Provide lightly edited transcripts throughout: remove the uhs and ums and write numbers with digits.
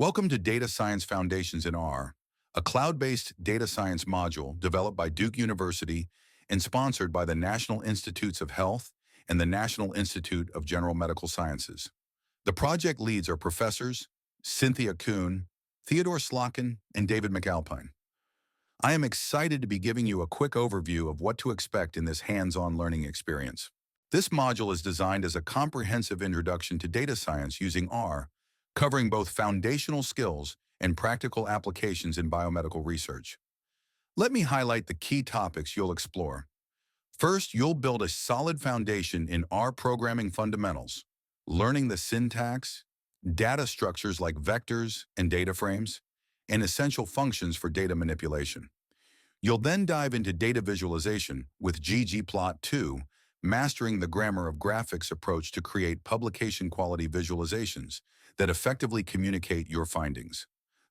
Welcome to Data Science Foundations in R, a cloud-based data science module developed by Duke University and sponsored by the National Institutes of Health and the National Institute of General Medical Sciences. The project leads are professors Cynthia Kuhn, Theodore Slotkin, and David McAlpine. I am excited to be giving you a quick overview of what to expect in this hands-on learning experience. This module is designed as a comprehensive introduction to data science using R, covering both foundational skills and practical applications in biomedical research. Let me highlight the key topics you'll explore. First, you'll build a solid foundation in R programming fundamentals, learning the syntax, data structures like vectors and data frames, and essential functions for data manipulation. You'll then dive into data visualization with ggplot2, mastering the grammar of graphics approach to create publication-quality visualizations that effectively communicate your findings.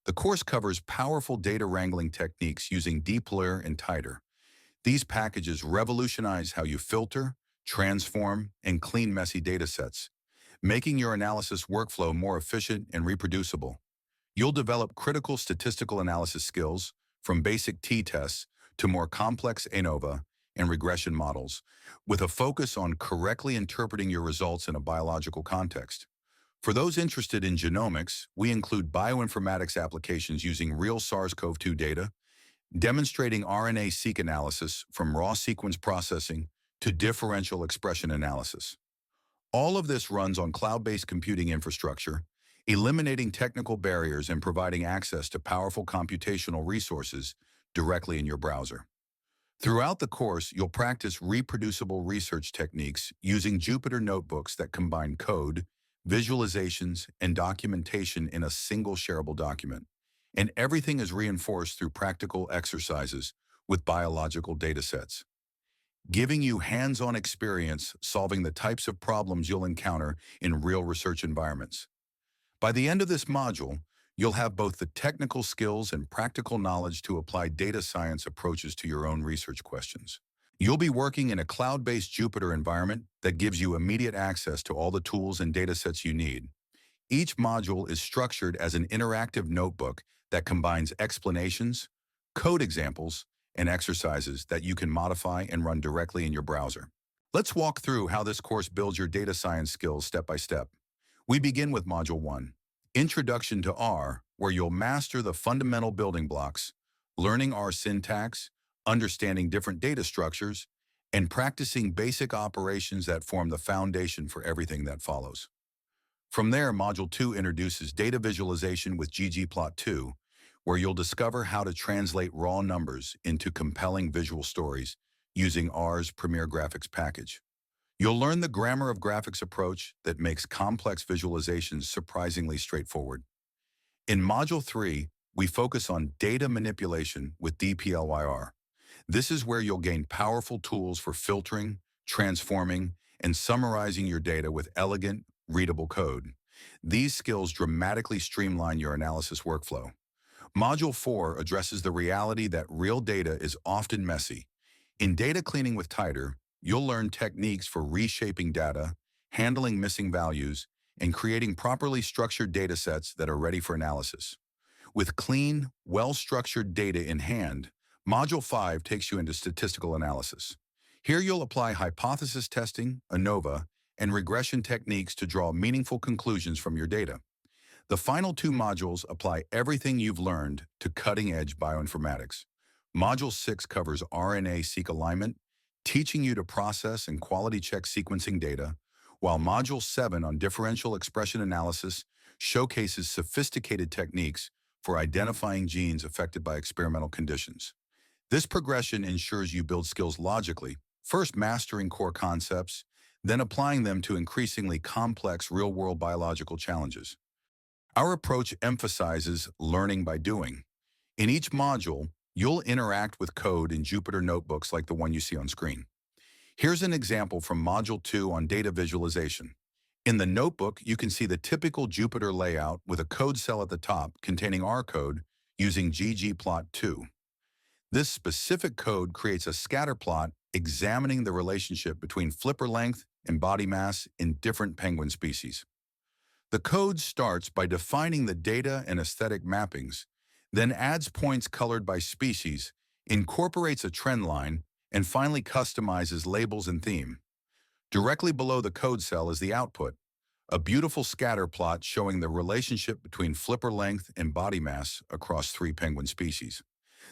The course covers powerful data wrangling techniques using dplyr and tidyr. These packages revolutionize how you filter, transform, and clean messy datasets, making your analysis workflow more efficient and reproducible. You'll develop critical statistical analysis skills, from basic t-tests to more complex ANOVA and regression models, with a focus on correctly interpreting your results in a biological context. For those interested in genomics, we include bioinformatics applications using real SARS-CoV-2 data, demonstrating RNA-seq analysis from raw sequence processing to differential expression analysis. All of this runs on cloud-based computing infrastructure, eliminating technical barriers and providing access to powerful computational resources directly in your browser. Throughout the course, you'll practice reproducible research techniques using Jupyter notebooks that combine code, visualizations, and documentation in a single shareable document. And everything is reinforced through practical exercises with biological datasets, giving you hands-on experience solving the types of problems you'll encounter in real research environments. By the end of this module, you'll have both the technical skills and practical knowledge to apply data science approaches to your own research questions. You'll be working in a cloud-based Jupyter environment that gives you immediate access to all the tools and datasets you need. Each module is structured as an interactive notebook that combines explanations, code examples, and exercises that you can modify and run directly in your browser. Let's walk through how this course builds your data science skills step by step. We begin with Module 1, Introduction to R, where you'll master the fundamental building blocks, learning R syntax, understanding different data structures, and practicing basic operations that form the foundation for everything that follows. From there, Module 2 introduces data visualization with ggplot2, where you'll discover how to translate raw numbers into compelling visual stories using R's Premier Graphics package. You'll learn the grammar of graphics approach that makes complex visualizations surprisingly straightforward. In Module 3, we focus on data manipulation with dplyr. This is where you'll gain powerful tools for filtering, transforming, and summarizing your data with elegant, readable code. These skills dramatically streamline your analysis workflow. Module 4 addresses the reality that real data is often messy. In data cleaning with tidyr, you'll learn techniques for reshaping data, handling missing values, and creating properly structured datasets that are ready for analysis. With clean, well-structured data in hand, Module 5 takes you into statistical analysis. Here you'll apply hypothesis testing, ANOVA, and regression techniques to draw meaningful conclusions from your data. The final two modules apply everything you've learned to cutting-edge bioinformatics. Module 6 covers RNA-seq alignment, teaching you to process and quality check sequencing data, while Module 7 on differential expression analysis showcases sophisticated techniques for identifying genes affected by experimental conditions. This progression ensures you build skills logically, first mastering core concepts, then applying them to increasingly complex real-world biological challenges. Our approach emphasizes learning by doing. In each module, you'll interact with code in Jupyter notebooks like the one you see on screen. Here's an example from Module 2 on data visualization. In the notebook, you can see the typical Jupyter layout with a code cell at the top containing R code using ggplot2. This specific code creates a scatter plot examining the relationship between flipper length and body mass in different penguin species. The code starts by defining the data and aesthetic mappings, then adds points colored by species, incorporates a trend line, and finally customizes labels and theme. Directly below the code cell is the output, a beautiful scatter plot showing the relationship between flipper length and body mass across 3 penguin species.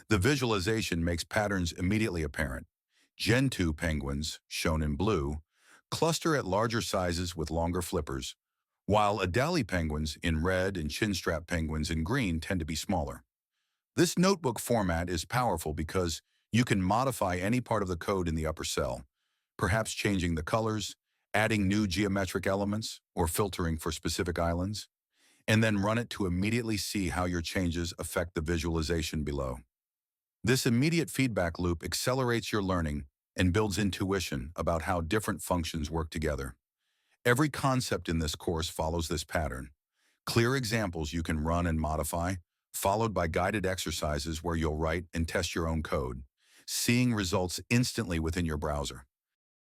The visualization makes patterns immediately apparent. Gen 2 penguins, shown in blue, cluster at larger sizes with longer flippers, while Adelie penguins in red and chinstrap penguins in green tend to be smaller. This notebook format is powerful because you can modify any part of the code in the upper cell, perhaps changing the colors, adding new geometric elements, or filtering for specific islands, and then run it to immediately see how your changes affect the visualization below. This immediate feedback loop accelerates your learning and builds intuition about how different functions work together. Every concept in this course follows this pattern. Clear examples you can run and modify, followed by guided exercises where you'll write and test your own code, seeing results instantly within your browser.